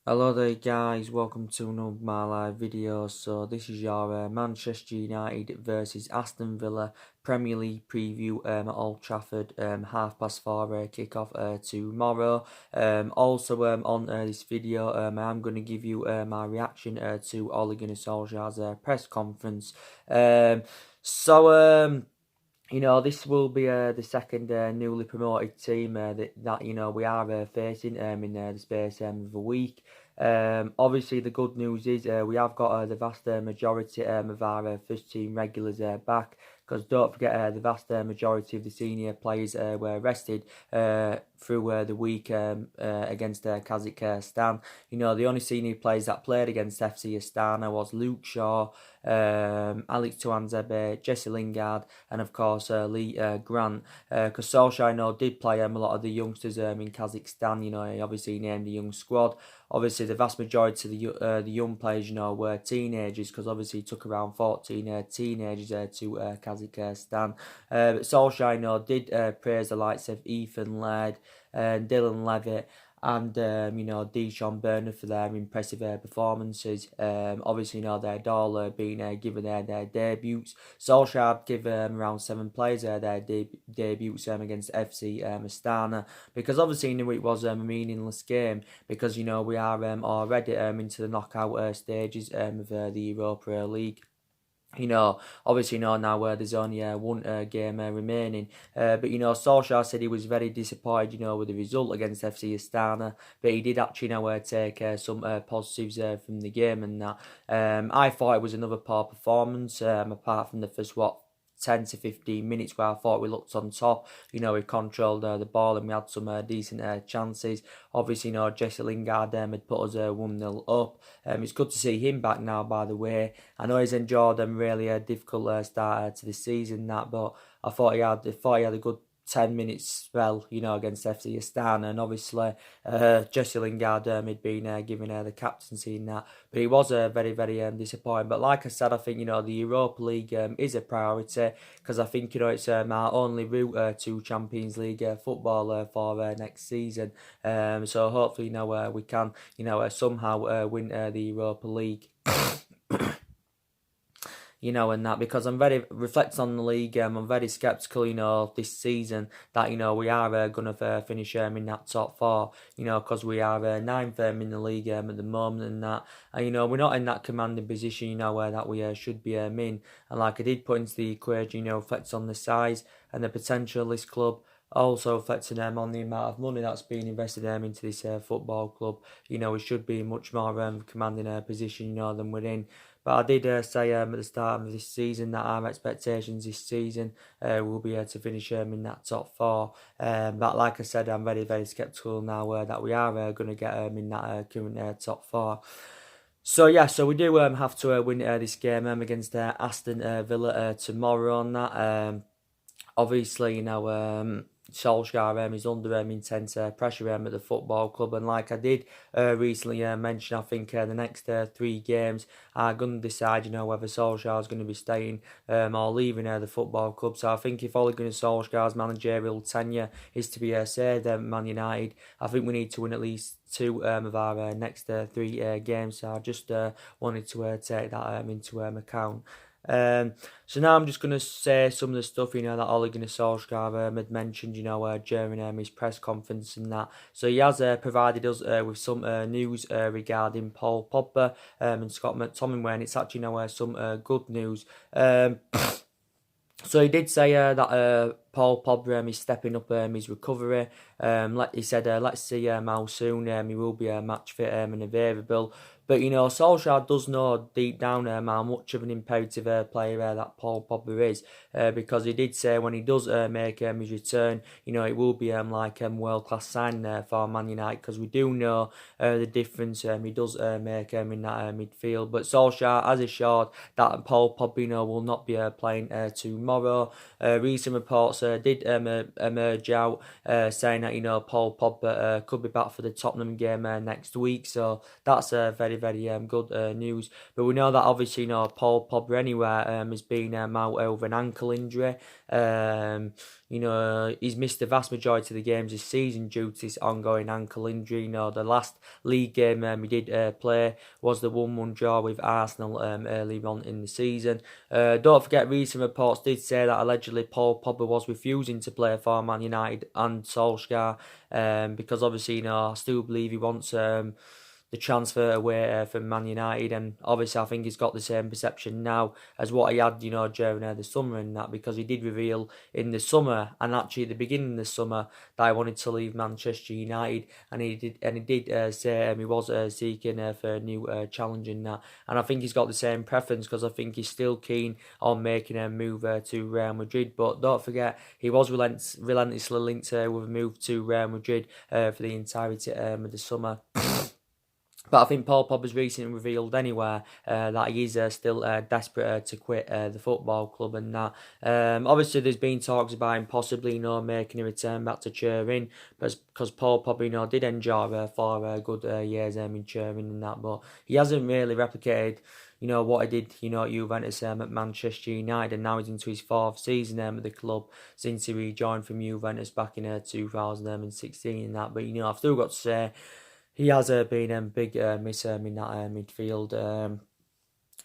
Hello there guys, welcome to another of my live video. So this is your Manchester United versus Aston Villa Premier League preview at Old Trafford, 4:30 kick-off tomorrow. Also on this video I'm going to give you my reaction to Ole Gunnar Solskjaer's press conference. This will be the second newly promoted team that we are facing in the space of a week. Obviously, the good news is we have got the vast majority of our first team regulars back. Because don't forget, the vast majority of the senior players were rested through the week against Kazakhstan. The only senior players that played against FC Astana was Luke Shaw, Alex Tuanzebe, Jesse Lingard, and of course Lee Grant. Because Solskjaer, did play a lot of the youngsters in Kazakhstan. He obviously named the young squad. Obviously, the vast majority of the young players, were teenagers, because obviously he took around 14 teenagers to Kazakhstan. But Solskjaer, did praise the likes of Ethan Laird and Dylan Levitt and Deshaun Burner for their impressive performances. Obviously, they'd all been given their debuts. Solskjaer give around 7 players their debuts against FC Astana, because obviously he knew it was a meaningless game, because we are already into the knockout stages of the Europa League. Obviously, now there's only one game remaining. But, Solskjaer said he was very disappointed, with the result against FC Astana. But he did actually, take some positives from the game and that. I thought it was another poor performance, apart from the first, 10 to 15 minutes where I thought we looked on top. We controlled the ball and we had some decent chances. Obviously, Jesse Lingard had put us 1-0 up. It's good to see him back now, by the way. I know he's enjoyed really a difficult start to the season, but I thought he had a good 10 minutes spell, against FC Aston, and obviously Jesse Lingard had been given the captaincy in that, but he was very, very disappointing. But like I said, I think the Europa League is a priority, because I think it's our only route to Champions League football for next season. So hopefully we can somehow win the Europa League. And that, because I'm very reflecting on the league. I'm very sceptical, this season that we are going to finish in that top 4. Because we are ninth in the league at the moment, and that, and we're not in that commanding position, that we should be in. And like I did put into the equation, reflects on the size and the potential of this club. Also affecting them on the amount of money that's being invested into this football club. We should be much more commanding a position, than we're in. But I did say at the start of this season that our expectations this season will be to finish in that top 4. But like I said, I'm very, very sceptical now that we are going to get in that current top 4. So we do have to win this game against Aston Villa tomorrow on that. Obviously, Solskjaer is under intense pressure at the football club, and like I did recently mention, I think the next 3 games are going to decide, whether Solskjaer is going to be staying or leaving the football club. So I think if Ole Gunnar Solskjaer's managerial tenure is to be saved at Man United, I think we need to win at least 2 of our next 3 games. So I just wanted to take that into account. So now I'm just going to say some of the stuff, that Ole Gunnar Solskjaer had mentioned, during his press conference and that. So he has provided us with some news regarding Paul Pogba and Scott McTominay, when it's actually some good news. So he did say that Paul Pogba is stepping up his recovery. He said, let's see how soon he will be match fit and available. But, Solskjaer does know deep down how much of an imperative player that Paul Pogba is. Because he did say when he does make his return, it will be like world-class signing for Man United, because we do know the difference he does make in that midfield. But Solskjaer has assured that Paul Pogba will not be playing tomorrow. Recent reports did emerge out saying that Paul Pogba could be back for the Tottenham game next week. So that's very, very, very good news. But we know that obviously, Paul Pogba anywhere has been out over an ankle injury. He's missed the vast majority of the games this season due to this ongoing ankle injury. The last league game he did play was the 1-1 draw with Arsenal early on in the season. Don't forget, recent reports did say that allegedly Paul Pogba was refusing to play for Man United and Solsjaker, because obviously, I still believe he wants the transfer away from Man United, and obviously I think he's got the same perception now as what he had, during the summer and that, because he did reveal in the summer and actually at the beginning of the summer that he wanted to leave Manchester United, and he did say he was seeking for a new challenge in that, and I think he's got the same preference because I think he's still keen on making a move to Real Madrid. But don't forget, he was relentlessly linked with a move to Real Madrid for the entirety of the summer. But I think Paul Pogba's recently revealed anyway that he is still desperate to quit the football club and that. Obviously, there's been talks about him possibly, making a return back to Turin, because Paul Pogba, did enjoy 4 good years in Turin and that, but he hasn't really replicated what he did, at Juventus at Manchester United, and now he's into his 4th season at the club since he rejoined from Juventus back in 2016 and that. But, I've still got to say, he has been a big miss in that midfield.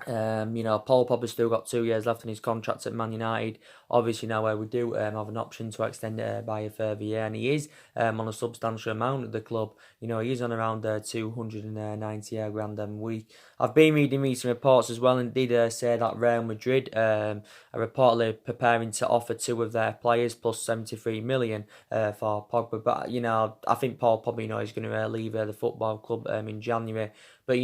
Paul Pogba's still got 2 years left on his contract at Man United. Obviously, now we do have an option to extend it by a further year, and he is on a substantial amount at the club. He's on around 290 grand a week. I've been reading recent reports as well, and did say that Real Madrid are reportedly preparing to offer 2 of their players plus 73 million for Pogba. But I think Paul Pogba, is going to leave the football club in January. But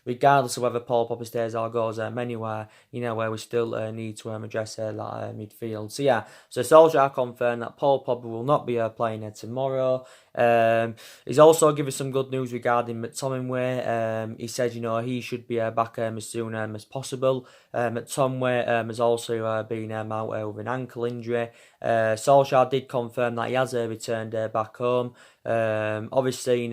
regardless of whether Paul Pogba stays or goes anywhere, where we still need to address that midfield. So Solskjaer confirmed that Paul Pogba will not be playing tomorrow. He's also given some good news regarding McTominay. He said, he should be back as soon as possible. McTominay has also been out over an ankle injury. Solskjaer did confirm that he has returned back home. Obviously,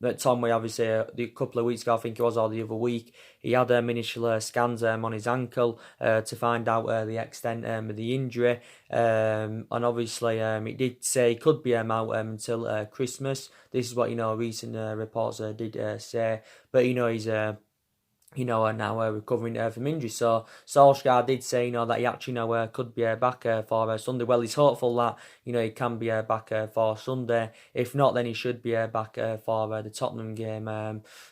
McTominay, obviously, a couple of weeks ago, I think it was, or the other week, he had initial scans on his ankle to find out the extent of the injury. And obviously, it did say he could be out until Christmas. This is what, recent reports did say. But, he's now recovering from injury. So Solskjaer did say, that he actually could be back for Sunday. Well, he's hopeful that, he can be back for Sunday. If not, then he should be back for the Tottenham game.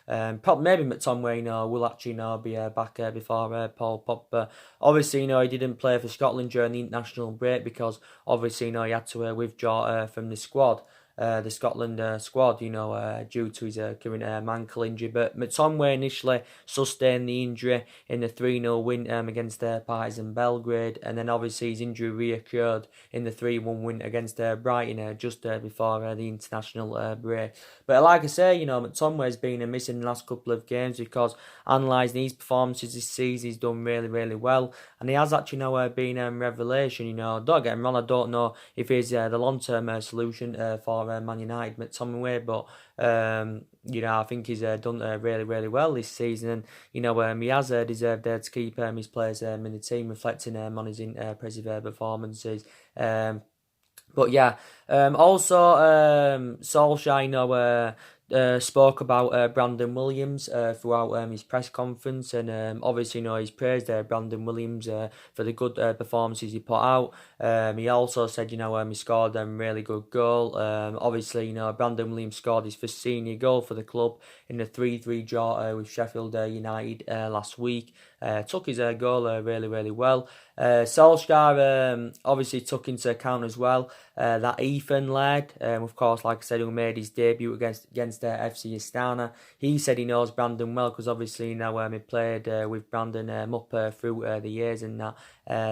Probably maybe McTominay, will actually be back before Paul Pogba. Obviously, he didn't play for Scotland during the international break because obviously, he had to withdraw from the squad. The Scotland squad, due to his current ankle injury. But McTominay initially sustained the injury in the 3-0 win against Partizan Belgrade, and then obviously his injury reoccurred in the 3-1 win against Brighton just before the international break. But like I say, McTominay has been missing the last couple of games because analysing his performances this season, he's done really, really well, and he has actually been revelation. Don't get me wrong, I don't know if he's the long-term solution for Man United, McTominay, but I think he's done really, really well this season, and he has deserved to keep his players in the team, reflecting on his impressive performances. Also Solskjaer, spoke about Brandon Williams throughout his press conference, and obviously, he's praised Brandon Williams for the good performances he put out. He also said, he scored a really good goal. Obviously, Brandon Williams scored his first senior goal for the club in the 3-3 draw with Sheffield United last week. Took his goal really, really well. Solskjaer obviously took into account as well that Ethan lad, of course, like I said, who made his debut against FC Astana. He said he knows Brandon well because obviously he played with Brandon up through the years and that.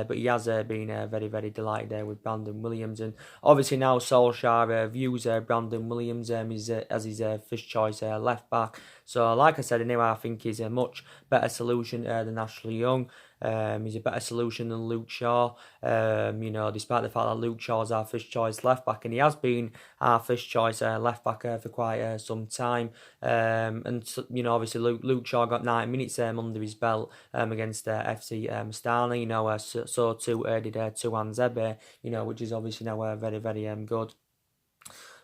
But he has been very, very delighted with Brandon Williams, and obviously now Solskjaer views Brandon Williams as his first choice left back. So like I said, anyway, I think he's a much better solution than Ashley Young. He's a better solution than Luke Shaw. Despite the fact that Luke Shaw's our first choice left back, and he has been our first choice left back for quite some time. Obviously Luke Shaw got 90 minutes under his belt against FC Astana. So too did Tuan Zebe, which is obviously now very, very good.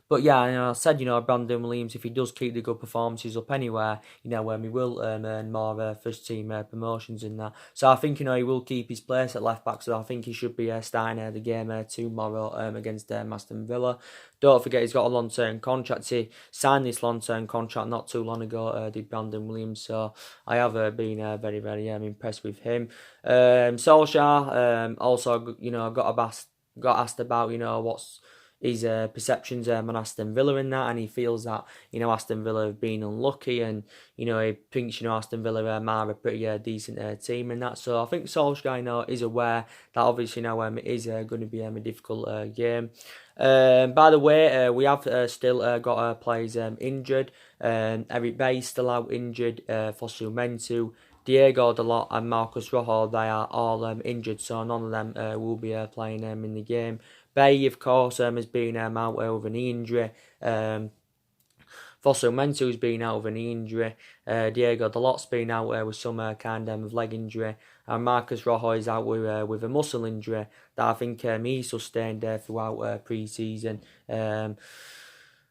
But yeah, I said, Brandon Williams, if he does keep the good performances up anywhere, he will earn more first team promotions in that. So I think, he will keep his place at left back. So I think he should be starting the game tomorrow against Aston Villa. Don't forget, he's got a long-term contract. He signed this long-term contract not too long ago, did Brandon Williams. So I have been very, very impressed with him. Solskjaer also, got asked about, what's his perceptions on Aston Villa in that, and he feels that Aston Villa have been unlucky, and he thinks Aston Villa are a pretty decent team in that. So I think Solskjaer is aware that obviously it is going to be a difficult game. By the way, we have still got players injured. Eric Bay still out injured. Fosu Mentu, Diego Dalot and Marcus Rojo, they are all injured, so none of them will be playing in the game. Bay, of course, has been out with an knee injury. Fosu Mentu's been out with a knee injury. Diego Dalot's been out with some kind of leg injury. And Marcus Rojo is out with a muscle injury that I think he sustained throughout pre-season.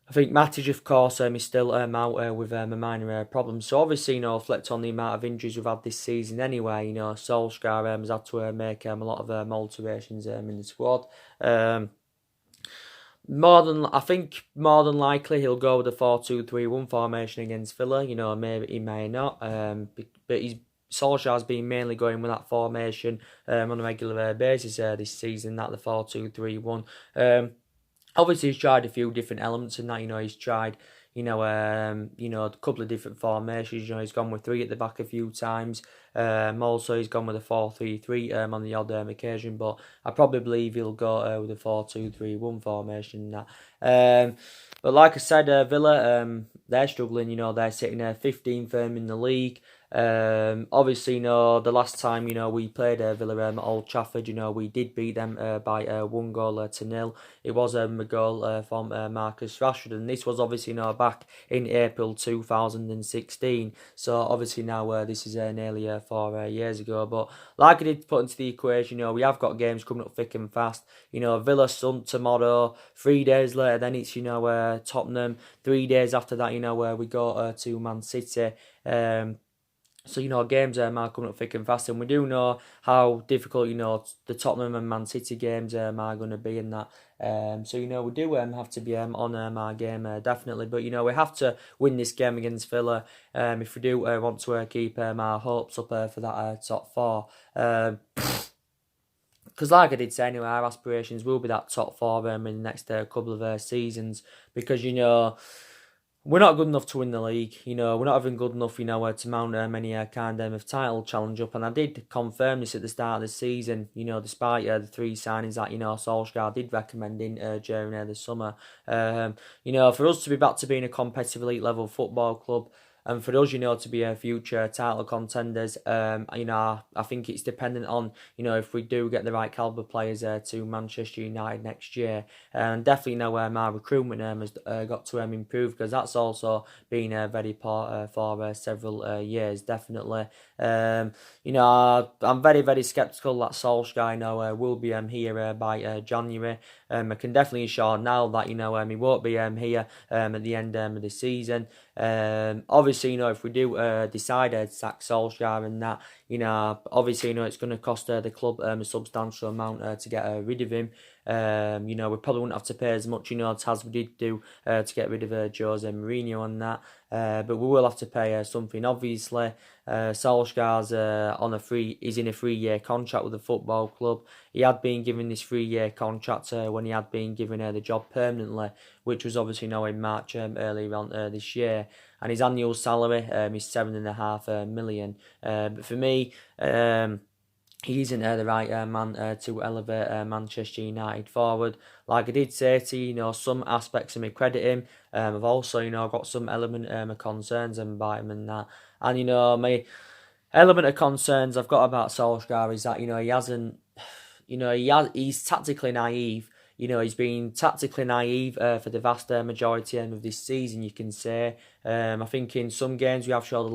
I think Matic, of course, is still out with a minor problem. So obviously, reflect on the amount of injuries we've had this season anyway. Solskjaer has had to make a lot of alterations in the squad. More than likely he'll go with the 4-2-3-1 formation against Villa. Maybe he may not. But Solskjaer's been mainly going with that formation on a regular basis this season, that the 4-2-3-1. Obviously, he's tried a few different elements in that. He's tried, a couple of different formations. He's gone with 3 at the back a few times. Also, he's gone with a 4-3-3 on the odd occasion. But I probably believe he'll go with a 4-2-3-1 formation. That. But like I said, Villa, they're struggling. They're sitting 15th in the league. Obviously, the last time, we played Villa at Old Trafford, we did beat them by 1-0. It was a goal from Marcus Rashford, and this was obviously, back in April 2016. So obviously now this is nearly 4 years ago. But like I did put into the equation, we have got games coming up thick and fast. Villa Sun tomorrow, 3 days later, then it's, Tottenham. 3 days after that, we go to Man City. So, games are coming up thick and fast, and we do know how difficult, the Tottenham and Man City games are going to be in that. So, we do have to be on our game, definitely. But, we have to win this game against Villa if we do want to keep our hopes up for that top 4. Because like I did say anyway, our aspirations will be that top 4 in the next couple of seasons. Because, we're not good enough to win the league. We're not even good enough, to mount any kind of title challenge up. And I did confirm this at the start of the season, despite the 3 signings that, Solskjaer did recommend in during the summer. For us to be back to being a competitive elite level football club, and for us, to be a future title contenders, I think it's dependent on, if we do get the right calibre players to Manchester United next year. And definitely, our recruitment has got to improve, because that's also been very poor for several years, definitely. I'm very, very sceptical that Solskjaer, will be here by January. I can definitely assure now that, he won't be here at the end of the season. Obviously, if we do decide to sack Solskjaer and that, obviously, it's going to cost the club a substantial amount to get rid of him. We probably wouldn't have to pay as much, as we did do to get rid of Jose Mourinho on that. But we will have to pay something, obviously. Solskjaer's is in a 3-year contract with the football club. He had been given this 3-year contract when he had been given the job permanently, which was obviously in March earlier on this year. And his annual salary is $7.5 million. But for me, he isn't the right man to elevate Manchester United forward. Like I did say to you, some aspects of me credit him. I've also, got some element of concerns about him and that. And, element of concerns I've got about Solskjaer is that he hasn't, he's tactically naive. He's been tactically naive for the vast majority of this season. You can say. I think in some games we have showed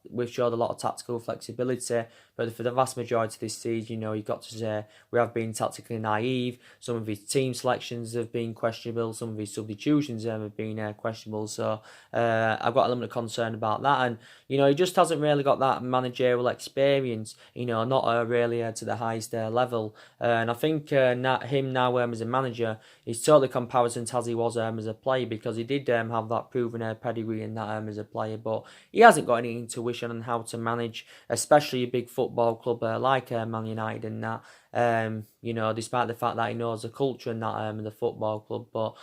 we've showed a lot of tactical flexibility, but for the vast majority of this season, you've got to say we have been tactically naive. Some of his team selections have been questionable. Some of his substitutions have been questionable. So I've got a little bit of concern about that, and he just hasn't really got that managerial experience. Not really to the highest level. And I think him now as a manager is totally comparison to as he was as a player, because he did have that proven pedigree in that as a player, but he hasn't got any intuition on how to manage, especially a big football club like Man United and that. Despite the fact that he knows the culture and that in the football club, but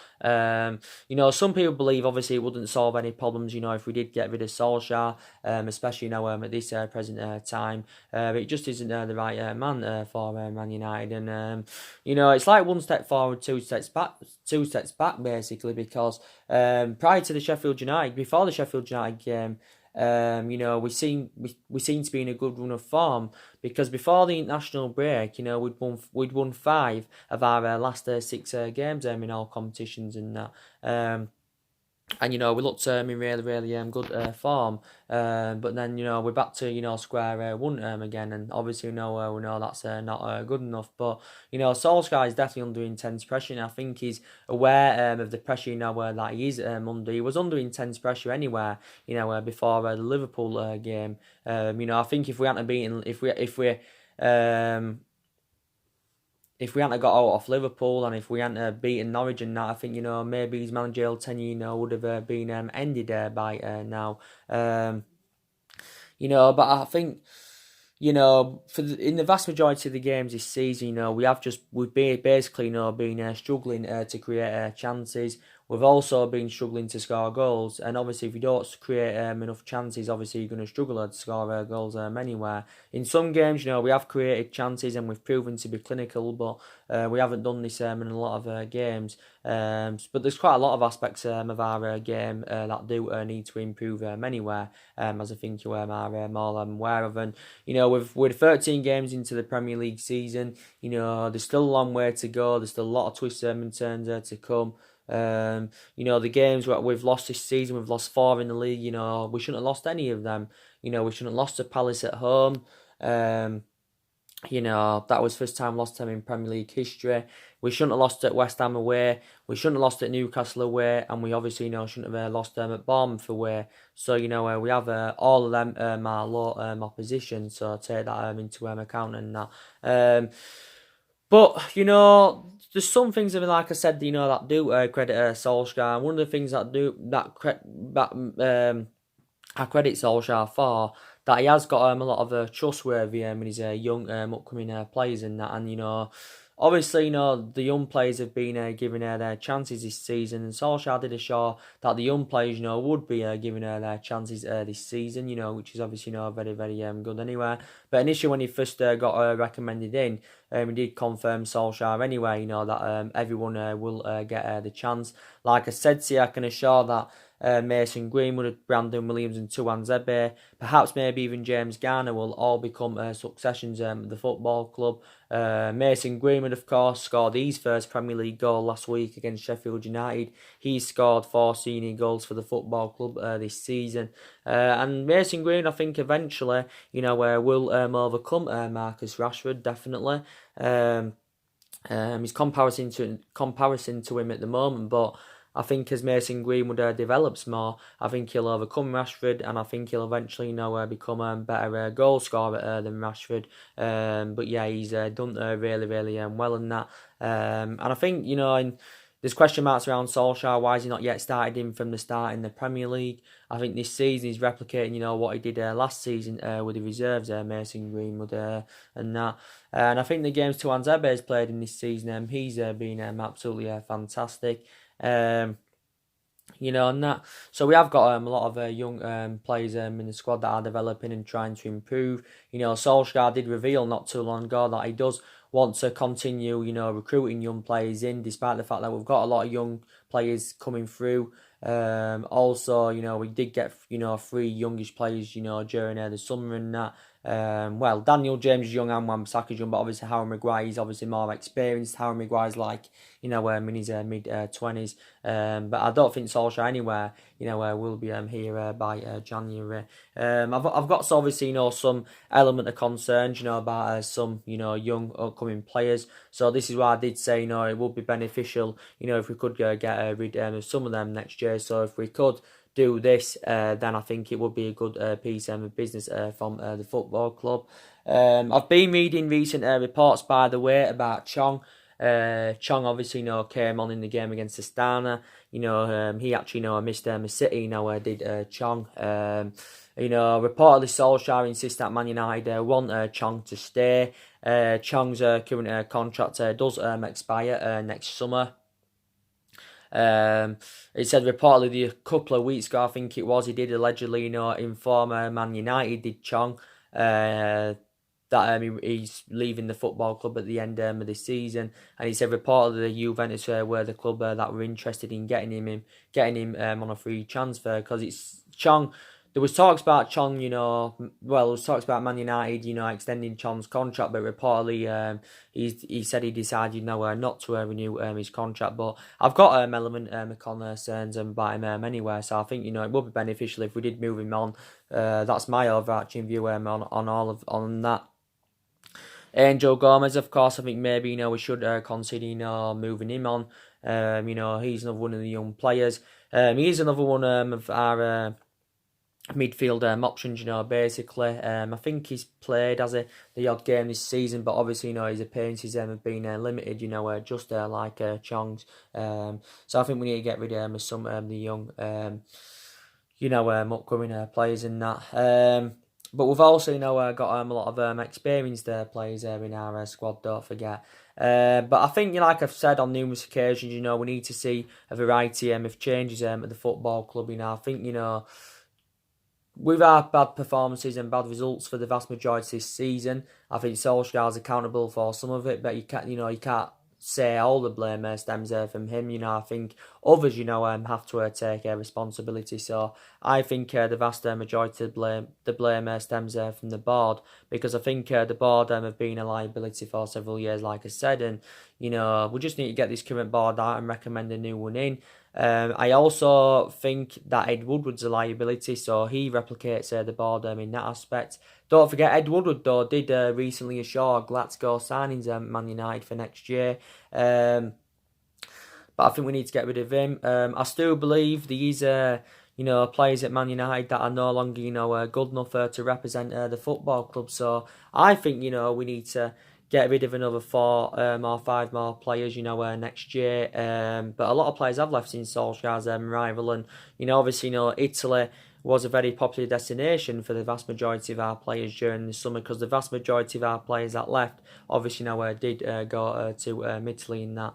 some people believe obviously it wouldn't solve any problems. If we did get rid of Solskjaer, especially now at this present time, but it just isn't the right man for Man United, and it's like one step forward, two steps back basically, because prior to the Sheffield United, before the Sheffield United game. We seem to be in a good run of form, because before the international break, we'd won 5 of our last 6 games in all competitions and that. And we looked in really, really good form, but then we're back to square one again, and obviously we know that's not good enough. But Solskjaer is definitely under intense pressure, and I think he's aware of the pressure that he is under. He was under intense pressure anyway, before the Liverpool game. I think if we hadn't beaten, if we hadn't got out off Liverpool, and if we hadn't beaten Norwich and that, I think maybe his managerial tenure would have been ended by now. But I think in the vast majority of the games this season, we've basically been struggling to create chances. We've also been struggling to score goals, and obviously if you don't create enough chances, obviously you're going to struggle to score goals anywhere. In some games, we have created chances and we've proven to be clinical, but we haven't done this in a lot of games. But there's quite a lot of aspects of our game that do need to improve anywhere, as I think you are more aware of. And we're 13 games into the Premier League season. There's still a long way to go. There's still a lot of twists and turns to come. The games that we've lost this season, we've lost 4 in the league. We shouldn't have lost any of them. We shouldn't have lost to Palace at home. That was first time lost time in Premier League history. We shouldn't have lost at West Ham away. We shouldn't have lost at Newcastle away, and we obviously shouldn't have lost them at Bournemouth away. So we have all of them are low opposition. So take that into account and that. But there's some things like I said, that do credit Solskjaer. One of the things I credit Solskjaer for, that he has got a lot of trustworthy in his young upcoming players and that, and obviously, the young players have been given their chances this season, and Solskjaer did assure that the young players, would be given their chances this season, which is obviously, very, very good anyway. But initially, when he first got recommended in, he did confirm Solskjaer anyway, that everyone will get the chance. Like I said to you, I can assure that Mason Greenwood, Brandon Williams and Tuan Zebe, perhaps maybe even James Garner will all become successions at the football club. Mason Greenwood, of course, scored his first Premier League goal last week against Sheffield United. He scored 4 senior goals for the football club this season. And Mason Greenwood, I think eventually, will overcome Marcus Rashford, definitely. His comparison to him at the moment, but I think as Mason Greenwood develops more, I think he'll overcome Rashford, and I think he'll eventually, become a better goal scorer than Rashford. But yeah, he's done really, really well in that. And I think, there's question marks around Solskjaer. Why has he not yet started him from the start in the Premier League? I think this season he's replicating, what he did last season with the reserves, Mason Greenwood and that. And I think the games Tuan Zebe has played in this season, he's been absolutely fantastic. And that. So we have got a lot of young players in the squad that are developing and trying to improve. Solskjaer did reveal not too long ago that he does want to continue, recruiting young players in, despite the fact that we've got a lot of young players coming through. Also, we did get, 3 youngish players, during the summer and that. Well, Daniel James is young and Wan-Bissaka's young, but obviously Harry Maguire is obviously more experienced. Harry Maguire's like, in his mid-20s. But I don't think Solskjaer anywhere, will be here by January. I've got so obviously, some element of concerns, about some, young upcoming players. So this is why I did say, it would be beneficial, if we could get rid of some of them next year. So if we could do this, then I think it would be a good piece of business from the football club. I've been reading recent reports, by the way, about Chong. Chong obviously, came on in the game against Astana. He actually, missed a City, did Chong. Reportedly Solskjaer insists that Man United want Chong to stay. Chong's current contract does expire next summer. It said reportedly a couple of weeks ago, I think it was, he did allegedly, inform Man United, did Chong, that he's leaving the football club at the end of the season, and he said reportedly the Juventus were the club that were interested in getting him on a free transfer, because it's Chong. There was talks about Chong, there was talks about Man United, extending Chong's contract, but reportedly he said he decided not to renew his contract. But I've got element of concerns about him anyway, so I think it would be beneficial if we did move him on. That's my overarching view on that. Angel Gomez, of course, I think maybe we should consider moving him on. He's another one of the young players. He's another one of our midfield options, basically. I think he's played as the odd game this season, but obviously, his appearances have been limited, just like Chong's. So I think we need to get rid of some of the young, upcoming players in that. But we've also, got a lot of experienced players in our squad, don't forget. But I think, like I've said on numerous occasions, we need to see a variety of changes at the football club. I think, with our bad performances and bad results for the vast majority this season, I think Solskjaer's accountable for some of it, but you can't say all the blame stems from him. I think others, have to take responsibility. So I think the vast majority of the blame stems from the board, because I think the board have been a liability for several years, like I said, and we just need to get this current board out and recommend a new one in. I also think that Ed Woodward's a liability, so he replicates the board in that aspect. Don't forget, Ed Woodward, though, did recently assure Glasgow signings Man United for next year. But I think we need to get rid of him. I still believe these players at Man United that are no longer, good enough to represent the football club. So I think, we need to get rid of another 4 or 5 more players, next year. But a lot of players have left since Solskjaer's arrival, and obviously, Italy was a very popular destination for the vast majority of our players during the summer, because the vast majority of our players that left, obviously, did go to Italy in that.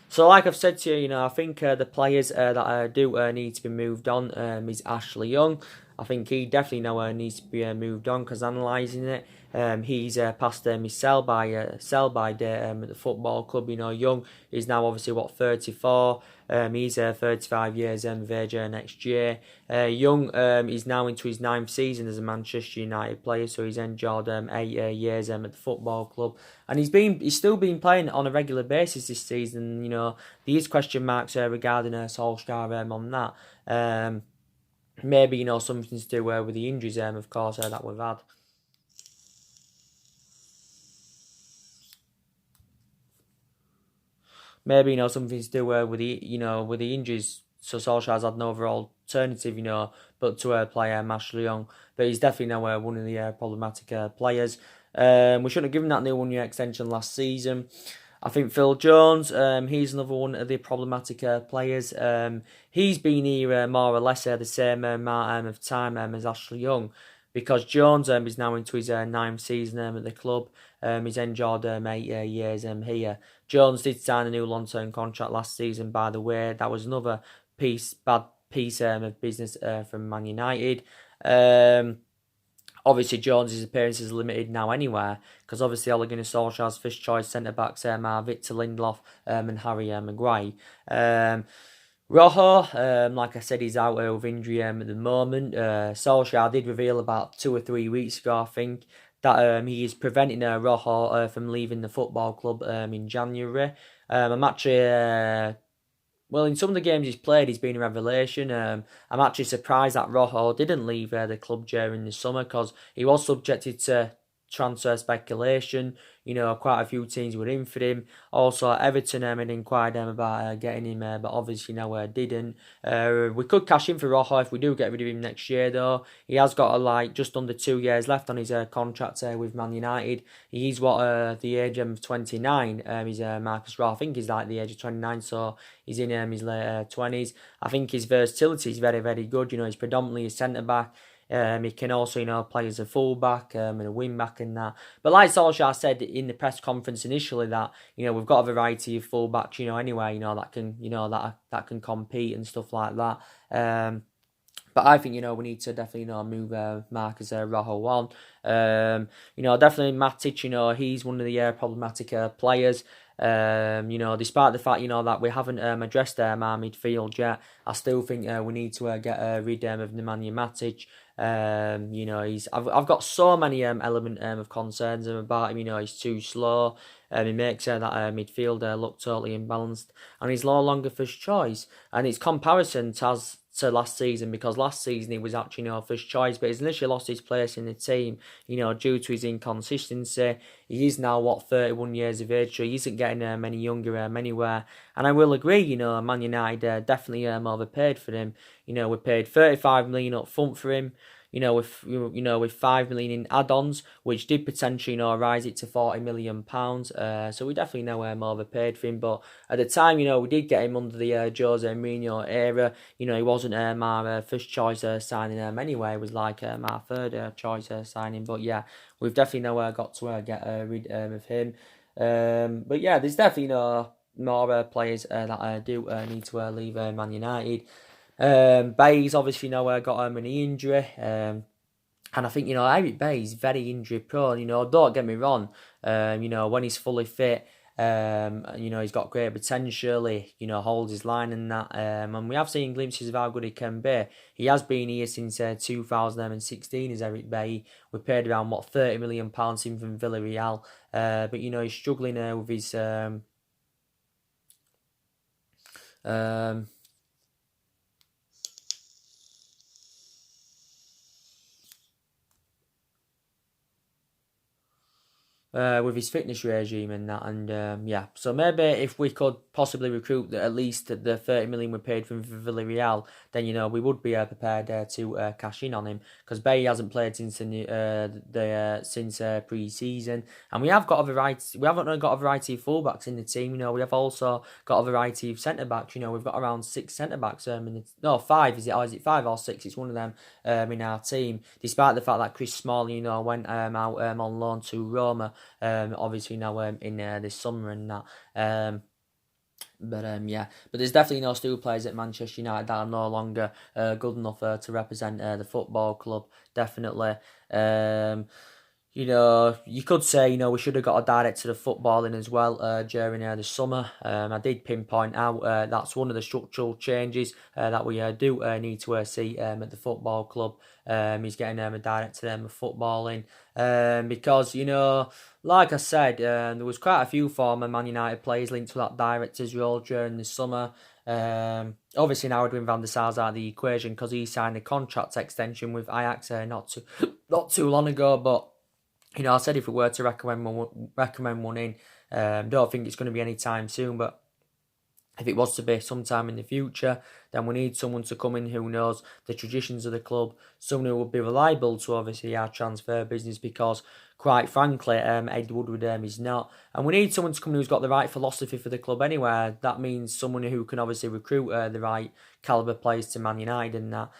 So, like I've said to you, I think the players that do need to be moved on is Ashley Young. I think he definitely needs to be moved on, because analysing it, he's past his sell by date at the football club. Young is now obviously 34. He's 35 years of age next year. Young is now into his 9th season as a Manchester United player, so he's enjoyed 8 years at the football club, and he's still been playing on a regular basis this season. There is question marks regarding Solskjaer on that. Maybe something to do with the injuries, of course, that we've had. Maybe something to do with the injuries. So Solskjaer's had no overall alternative, but to play Ashley Young. But he's definitely one of the problematic players. We shouldn't have given that new 1-year extension last season. I think Phil Jones, he's another one of the problematic players. He's been here more or less the same amount of time as Ashley Young, because Jones is now into his 9th season at the club. He's enjoyed 8 years here. Jones did sign a new long-term contract last season, by the way. That was another bad piece of business from Man United. Obviously, Jones' appearances are limited now anyway, because obviously Ole Gunnar Solskjaer's first choice centre-backs are Victor Lindelof and Harry Maguire. Rojo, like I said, he's out with injury at the moment. Solskjaer did reveal about 2 or 3 weeks ago, I think, that he is preventing Rojo from leaving the football club in January. I'm actually well, in some of the games he's played, he's been a revelation. I'm actually surprised that Rojo didn't leave the club during the summer because he was subjected to transfer speculation. Quite a few teams were in for him. Also, Everton had inquired about getting him, but obviously didn't. We could cash in for Rojo if we do get rid of him next year, though. He has got just under 2 years left on his contract with Man United. He's the age of 29. He's Marcus Rojo. I think he's like the age of 29, so he's in his late 20s. I think his versatility is very, very good. He's predominantly a centre back. He can also, play as a fullback and a wing back and that. But like Solskjaer said in the press conference initially, that we've got a variety of fullbacks, anyway, that can, that can compete and stuff like that. But I think, we need to definitely, move Marcus Rojo on. Definitely Matic, he's one of the problematic players. Despite the fact, that we haven't addressed our midfield yet, I still think we need to get rid of Nemanja Matic. I've got so many element of concerns about him. He's too slow. He makes that midfielder look totally imbalanced, and he's no longer first choice. And it's comparison to last season, because last season he was actually first choice, but he's literally lost his place in the team, due to his inconsistency. He is now 31 years of age, so he isn't getting any younger anywhere. And I will agree, Man United definitely overpaid for him. We paid 35 million up front for him. With 5 million in add-ons, which did potentially rise it to 40 million pounds. So we definitely know overpaid for him. But at the time, we did get him under the Jose Mourinho era. He wasn't our first choice signing anyway. It was like our third choice signing. But yeah, we've definitely got to get rid of him. But yeah, there's definitely more players that do need to leave Man United. Bayes obviously got an injury. And I think, Eric Bayes is very injury prone. Don't get me wrong. When he's fully fit, he's got great potential. He, holds his line and that. And we have seen glimpses of how good he can be. He has been here since 2016 as Eric Bailly. We paid around, £30 million in from Villarreal. But, he's struggling with his... with his fitness regime and that, and yeah, so maybe if we could possibly recruit at least the 30 million we paid from Villarreal, then we would be prepared to cash in on him, because Bay hasn't played since since pre-season, and we have got a variety. We haven't only got a variety of fullbacks in the team. We have also got a variety of centre backs. We've got around 6 centre backs. No, 5 is it? Or is it 5 or 6? It's one of them in our team. Despite the fact that Chris Smalling, went out on loan to Roma. Obviously now in this summer and that. But there's definitely still players at Manchester United that are no longer good enough to represent the football club. Definitely. You could say, we should have got a director of footballing as well during the summer. I did pinpoint out that's one of the structural changes that we do need to see at the football club. He's getting a director of footballing because, like I said, there was quite a few former Man United players linked to that director's role during the summer. Obviously now Edwin van der Sar's out of the equation because he signed a contract extension with Ajax not too long ago, but I said if we were to recommend one in, don't think it's going to be any time soon, but if it was to be sometime in the future, then we need someone to come in who knows the traditions of the club, someone who will be reliable to obviously our transfer business, because quite frankly, Ed Woodward is not. And we need someone to come in who's got the right philosophy for the club anyway. That means someone who can obviously recruit the right calibre players to Man United and that.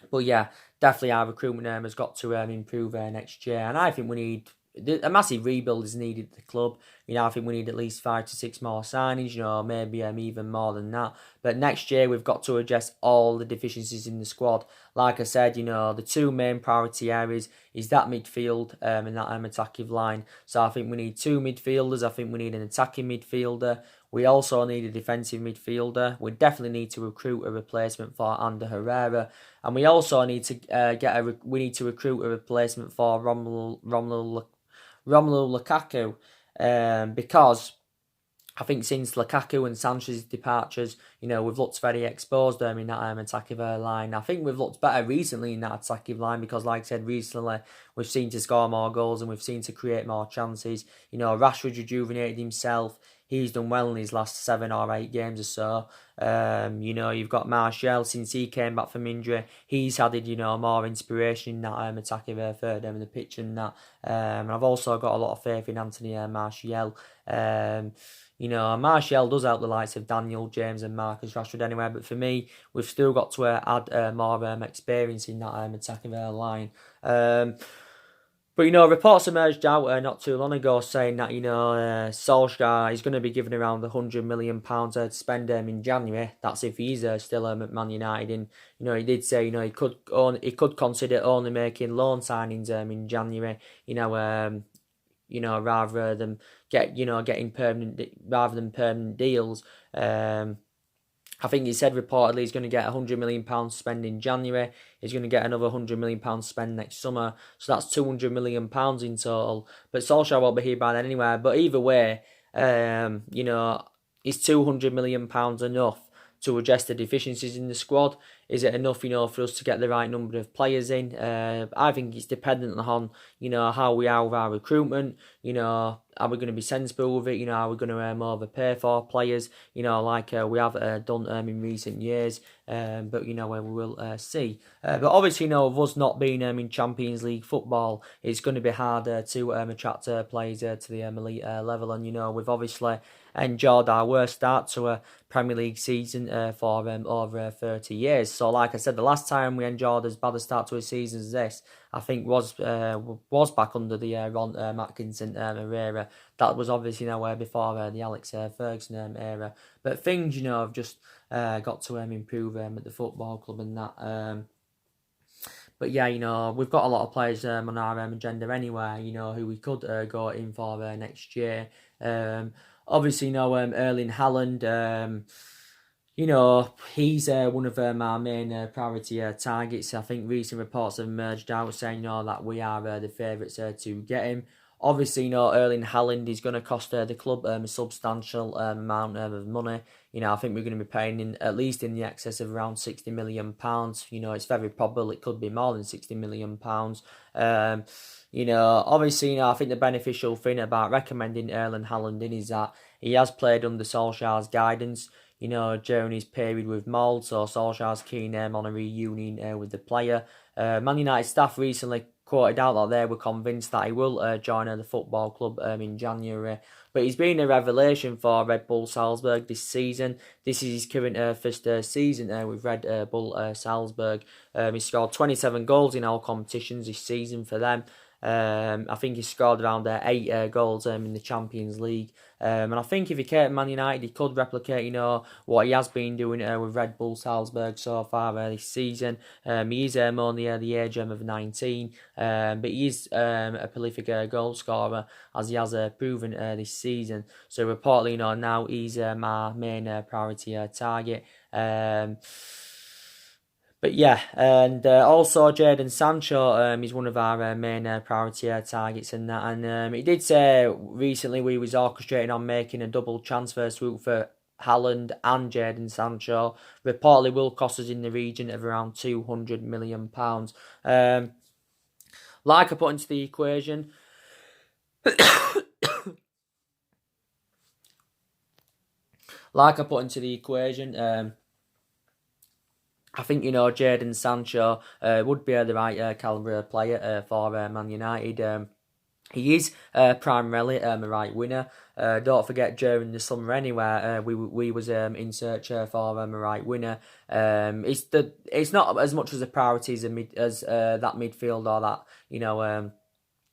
But yeah, definitely our recruitment has got to improve next year. And I think we need... A massive rebuild is needed at the club. I think we need at least 5 to 6 more signings, maybe even more than that. But next year, we've got to address all the deficiencies in the squad. Like I said, the 2 main priority areas is that midfield and that attacking line. So I think we need 2 midfielders. I think we need an attacking midfielder. We also need a defensive midfielder. We definitely need to recruit a replacement for Ander Herrera, and we also need to we need to recruit a replacement for Romelu Lukaku, because I think since Lukaku and Sanchez's departures, we've looked very exposed in that attacking line. I think we've looked better recently in that attacking line because, like I said, recently we've seen to score more goals and we've seen to create more chances. Rashford rejuvenated himself. He's done well in his last 7 or 8 games or so. You've got Martial since he came back from injury. He's added, more inspiration in that attacking third end of the pitch and that. And I've also got a lot of faith in Anthony Martial. Martial does help the likes of Daniel James and Marcus Rashford anyway, but for me, we've still got to add more experience in that attacking line. But reports emerged out not too long ago saying that Solsjaker is going to be given around £100 million to spend in January. That's if he's still at Man United. And he did say he could consider only making loan signings in January. Rather than getting permanent deals. I think he said reportedly he's going to get £100 million spent in January. He's going to get another £100 million spent next summer. So that's £200 million in total. But Solskjaer won't be here by then anyway. But either way, is £200 million enough to address the deficiencies in the squad? Is it enough, for us to get the right number of players in? I think it's dependent on, how we are with our recruitment. Are we going to be sensible with it? Are we going to overpay for players? Like we have done in recent years. But we will see. But obviously, with us not being in Champions League football, it's going to be harder to attract players to the elite level. And we've obviously enjoyed our worst start to a Premier League season for over 30 years. So, like I said, the last time we enjoyed as bad a start to a season as this, I think was back under the Ron Atkinson era. That was obviously before the Alex Ferguson era. But things, have just got to improve at the football club and that. But yeah, we've got a lot of players on our agenda anyway, who we could go in for next year. Obviously, Erling Haaland, he's one of our main priority targets. I think recent reports have emerged out saying, that we are the favourites to get him. Obviously, Erling Haaland is going to cost the club a substantial amount of money. I think we're going to be paying at least in the excess of around £60 million. It's very probable it could be more than £60 million. Obviously, I think the beneficial thing about recommending Erling Haaland in is that he has played under Solskjaer's guidance, during his period with Mould, so Solskjaer's keen on a reunion with the player. Man United staff recently quoted out that they were convinced that he will join the football club in January. But he's been a revelation for Red Bull Salzburg this season. This is his current first season with Red Bull Salzburg. He scored 27 goals in all competitions this season for them. I think he scored around 8 goals in the Champions League. And I think if he came to Man United, he could replicate, what he has been doing with Red Bull Salzburg so far this season. He is only the age of 19, but he is a prolific goal scorer, as he has proven this season. So reportedly, now he's my main priority target. But yeah, and also Jadon Sancho is one of our main priority targets and that. And he did say recently we was orchestrating on making a double transfer swoop for Haaland and Jadon Sancho. Reportedly will cost us in the region of around £200 million. Like I put into the equation... I think, Jadon Sancho would be the right calibre player for Man United. He is primarily a right winger. Don't forget, during the summer anyway, we was in search for a right winner. It's not as much as a priority as that midfield or that,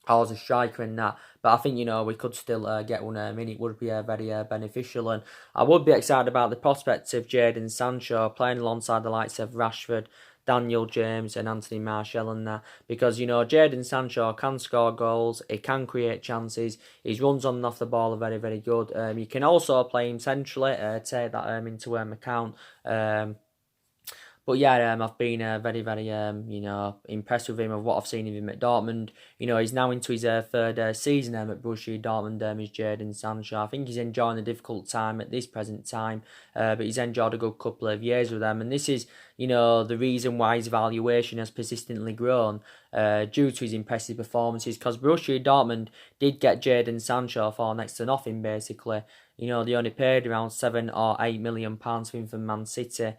or as a striker and that. But I think, we could still get one in. It would be very beneficial. And I would be excited about the prospect of Jadon Sancho playing alongside the likes of Rashford, Daniel James and Anthony Martial and that, because Jadon Sancho can score goals, he can create chances, his runs on and off the ball are very, very good. You can also play him centrally, take that into account. But yeah, I've been very, very, impressed with him of what I've seen of him at Dortmund. He's now into his third season at Borussia Dortmund. Is Jadon Sancho. I think he's enjoying a difficult time at this present time, but he's enjoyed a good couple of years with them. And this is, the reason why his valuation has persistently grown due to his impressive performances. Because Borussia Dortmund did get Jadon Sancho for next to nothing, basically. They only paid around £7 or £8 million for him from Man City.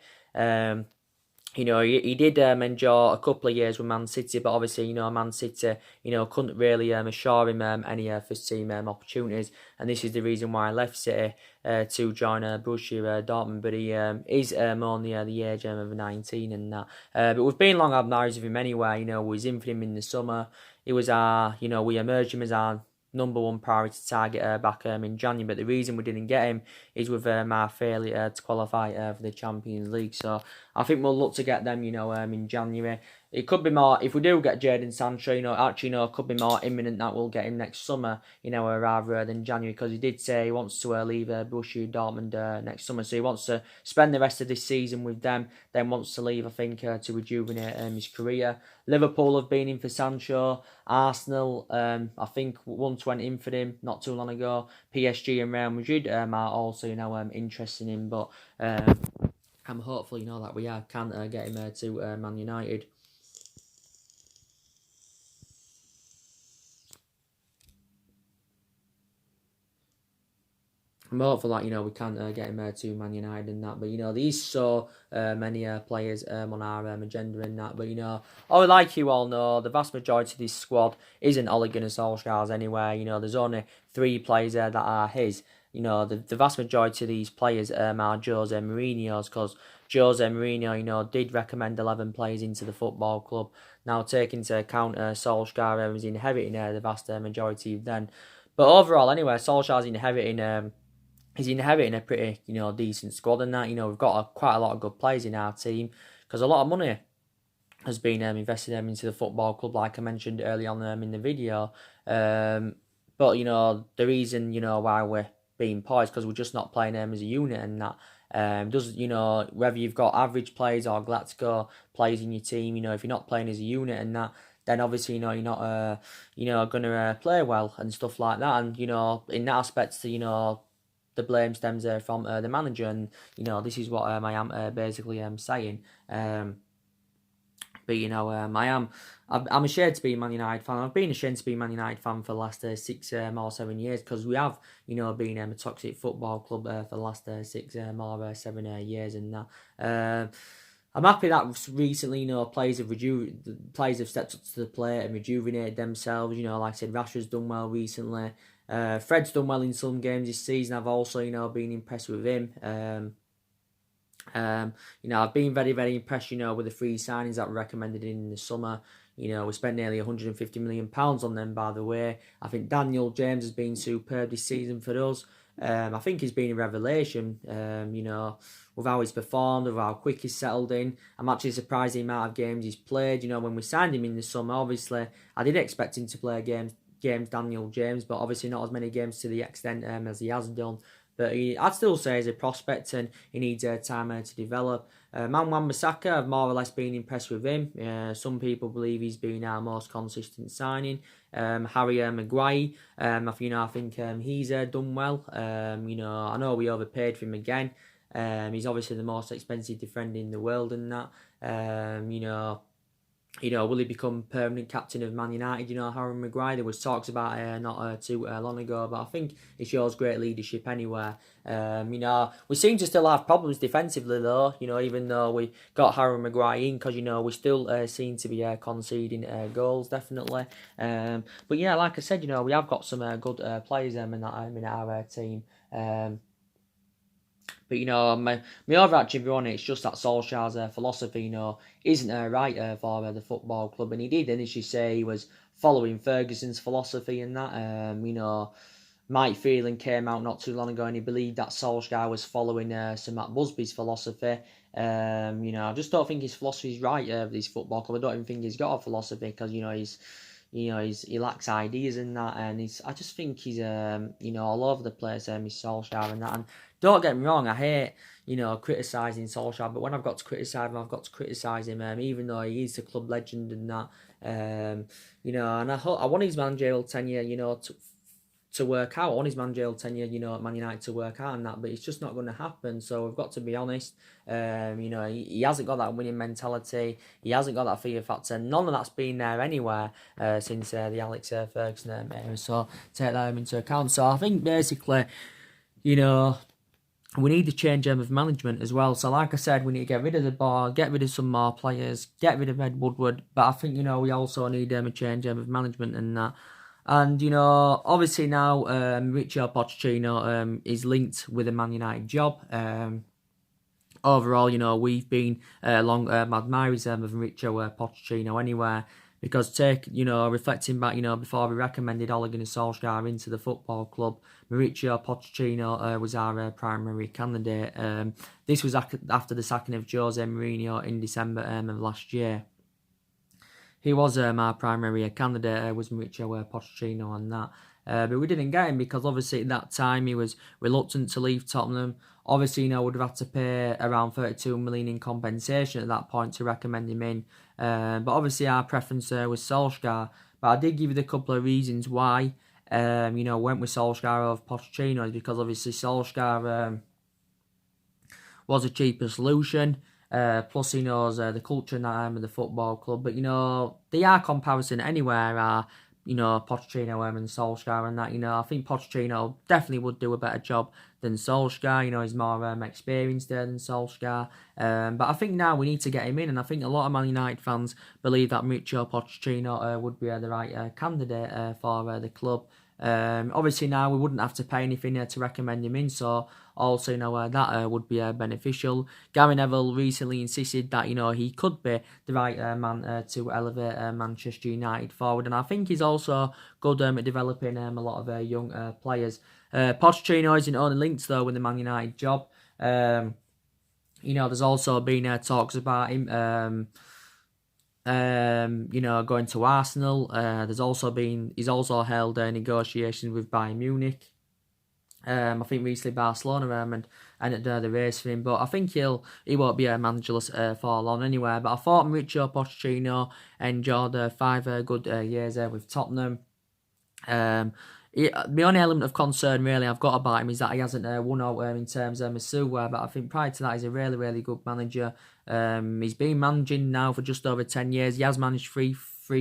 He did enjoy a couple of years with Man City, but obviously, Man City, couldn't really assure him any first team opportunities, and this is the reason why I left City to join Borussia Dortmund. But he is only the age of 19 and that. But we've been long admirers of him anyway. We was in for him in the summer. He was we emerged him as our number one priority target back in January, but the reason we didn't get him is with our failure to qualify for the Champions League. So I think we'll look to get them, in January. It could be more, if we do get Jadon Sancho, it could be more imminent that we'll get him next summer, rather than January, because he did say he wants to leave Borussia Dortmund next summer, so he wants to spend the rest of this season with them, then wants to leave, I think, to rejuvenate his career. Liverpool have been in for Sancho. Arsenal, I think, once went in for him not too long ago. PSG and Real Madrid are also, interested in him, but I'm hopeful, that we can get him to Man United. I'm hopeful that, we can get him to Man United and that. But, there's so many players on our agenda and that. But, like you all know, the vast majority of this squad isn't Ole Gunnar Solskjaer's anyway. There's only 3 players there that are his. The vast majority of these players are Jose Mourinho's, because Jose Mourinho, did recommend 11 players into the football club. Now, taking into account Solskjaer was inheriting the vast majority of them. But overall, anyway, Solskjaer's inheriting... He's inheriting a pretty, decent squad and that. We've got quite a lot of good players in our team, because a lot of money has been invested into the football club, like I mentioned early on in the video. But, the reason, why we're being poor is because we're just not playing as a unit and that. Whether you've got average players or Glasgow players in your team, if you're not playing as a unit and that, then obviously, you're not, going to play well and stuff like that. And, in that aspect, the blame stems from the manager, and this is what I am basically saying. But I'm ashamed to be a Man United fan. I've been ashamed to be a Man United fan for the last 6 or 7 years, because we have been a toxic football club for the last 6 or 7 years and that. I'm happy that recently, players have stepped up to the plate and rejuvenated themselves. Like I said, Rashford's done well recently. Fred's done well in some games this season. I've also, been impressed with him. I've been very, very impressed, with the 3 signings that were recommended in the summer. We spent nearly £150 million on them, by the way. I think Daniel James has been superb this season for us. I think he's been a revelation, with how he's performed, with how quick he's settled in. I'm actually surprised the amount of games he's played. When we signed him in the summer, obviously, I did expect him to play games Daniel James, but obviously not as many games to the extent as he has done. But I'd still say he's a prospect and he needs time to develop. Wan-Bissaka, I've more or less been impressed with him. Some people believe he's been our most consistent signing. Harry Maguire, I think he's done well. I know we overpaid for him again. He's obviously the most expensive defender in the world and that. Will he become permanent captain of Man United? Harry Maguire, there was talks about not too long ago, but I think he shows great leadership anywhere. We seem to still have problems defensively though, even though we got Harry Maguire in, because, we still seem to be conceding goals, definitely. But yeah, like I said, we have got some good players in our team. But, my overarching view on it, it's just that Solskjaer's philosophy, isn't right for the football club. And he did initially say he was following Ferguson's philosophy and that, Mike Phelan came out not too long ago and he believed that Solskjaer was following Sir Matt Busby's philosophy. I just don't think his philosophy is right of this football club. I don't even think he's got a philosophy because he lacks ideas and that, and I just think he's all over the place. He's Solskjaer and that, and don't get me wrong, I hate criticising Solskjaer, but when I've got to criticise him, I've got to criticise him, even though he is the club legend and that, and I want his managerial tenure, to work out. On his managerial tenure, at Man United to work out and that, but it's just not going to happen. So we've got to be honest. He hasn't got that winning mentality. He hasn't got that fear factor. None of that's been there anywhere since the Alex Ferguson era. So take that into account. So I think basically, we need to change of management as well. So like I said, we need to get rid of the bar, get rid of some more players, get rid of Ed Woodward. But I think, we also need a change of management and that. And, obviously now Mauricio Pochettino is linked with a Man United job. Overall, we've been long admirers of Mauricio Pochettino anywhere. Because reflecting back, before we recommended Ole Gunnar Solskjaer into the football club, Mauricio Pochettino was our primary candidate. This was after the sacking of Jose Mourinho in December of last year. He was our primary candidate, was Mauricio Pochettino on that. But we didn't get him because obviously at that time he was reluctant to leave Tottenham. Obviously, would have had to pay around 32 million in compensation at that point to recommend him in. But obviously our preference was Solskjaer. But I did give you a couple of reasons why, went with Solskjaer over Pochettino, because obviously Solskjaer was a cheaper solution. Plus, he knows the culture and that of the football club. But, they are comparison anywhere, Pochettino and Solskjaer and that. I think Pochettino definitely would do a better job than Solskjaer. He's more experienced there than Solskjaer. But I think now we need to get him in, and I think a lot of Man United fans believe that Mauricio Pochettino would be the right candidate for the club. Obviously now we wouldn't have to pay anything to recommend him in, so also that would be beneficial. Gary Neville recently insisted that he could be the right man to elevate Manchester United forward, and I think he's also good at developing a lot of young players. Pochettino isn't only linked though with the Man United job. There's also been talks about him going to Arsenal. He's also held negotiations with Bayern Munich. I think recently Barcelona and the race for him, but I think he won't be managerless for long anywhere. But I thought Mauricio Pochettino enjoyed 5 good years with Tottenham. The only element of concern really I've got about him is that he hasn't won out in terms of Masuwa, but I think prior to that he's a really, really good manager. He's been managing now for just over 10 years. He has managed three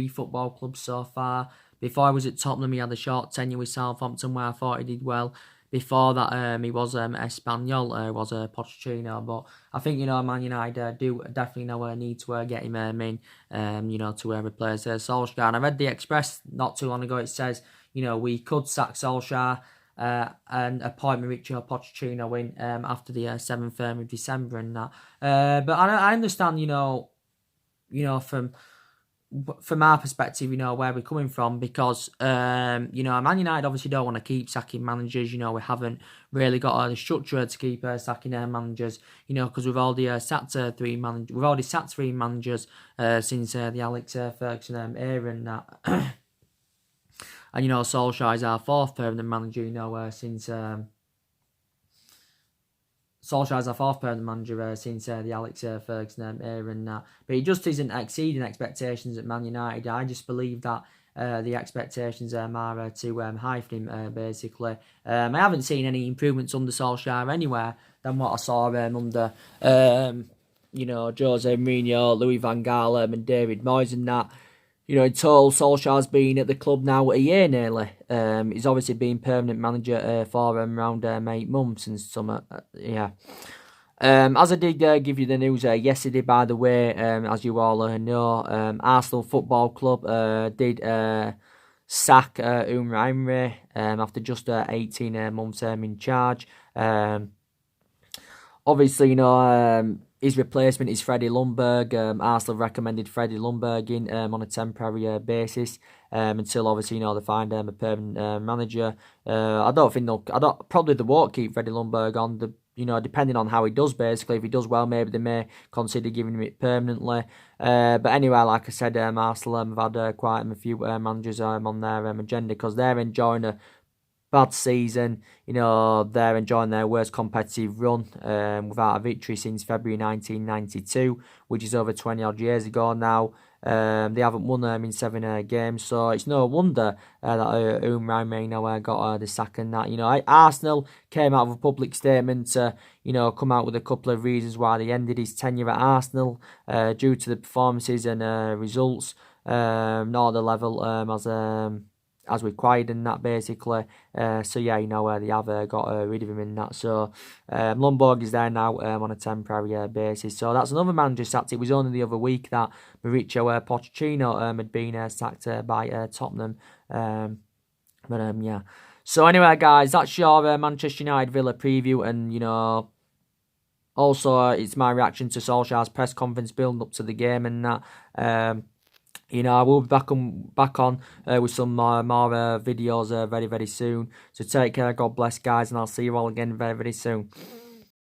football clubs so far. Before he was at Tottenham, he had a short tenure with Southampton where I thought he did well. Before that, he was Espanyol, was Pochettino. But I think, Man United do definitely need to get him in, to replace Solskjaer. And I read the Express not too long ago. It says, we could sack Solskjaer and appoint Mauricio Pochettino in after the 7th of December and that. But I understand, from our perspective, where we're coming from, because, Man United obviously don't want to keep sacking managers. We haven't really got the structure to keep sacking managers, because we've already sacked 3 managers. We've already sacked 3 managers since the Alex Ferguson era and that. And, Solskjaer is our 4th permanent manager, since... Solskjaer's our 4th permanent manager since the Alex Ferguson era and that. But he just isn't exceeding expectations at Man United. I just believe that the expectations are too high for him, basically. I haven't seen any improvements under Solskjaer anywhere than what I saw under, Jose Mourinho, Louis van Gaal and David Moyes and that. In total, Solskjaer's been at the club now a year nearly. He's obviously been permanent manager for around 8 months and some, yeah. As I did give you the news yesterday, by the way, as you all know, Arsenal Football Club did sack Unai Emery after just 18 months in charge. Obviously, his replacement is Freddie Ljungberg. Arsenal recommended Freddie Ljungberg in on a temporary basis until obviously they find a permanent manager. I don't think probably they won't keep Freddie Ljungberg on the. Depending on how he does, basically, if he does well, maybe they may consider giving him it permanently. But anyway, like I said, Arsenal have had quite a few managers on their agenda because they're enjoying a bad season. They're enjoying their worst competitive run without a victory since February 1992, which is over 20 odd years ago now. They haven't won in 7 games, so it's no wonder that Unai Emery got the sack and that. Arsenal came out with a public statement to, come out with a couple of reasons why they ended his tenure at Arsenal due to the performances and results, not the level as required and that basically. So yeah, they have got rid of him in that. So Ljungberg is there now on a temporary basis. So that's another manager sacked. It was only the other week that Mauricio Pochettino had been sacked by Tottenham. Yeah. So anyway, guys, that's your Manchester United Villa preview, and also it's my reaction to Solskjaer's press conference building up to the game and that. I will be back on with some more videos very, very soon. So take care, God bless, guys, and I'll see you all again very, very soon.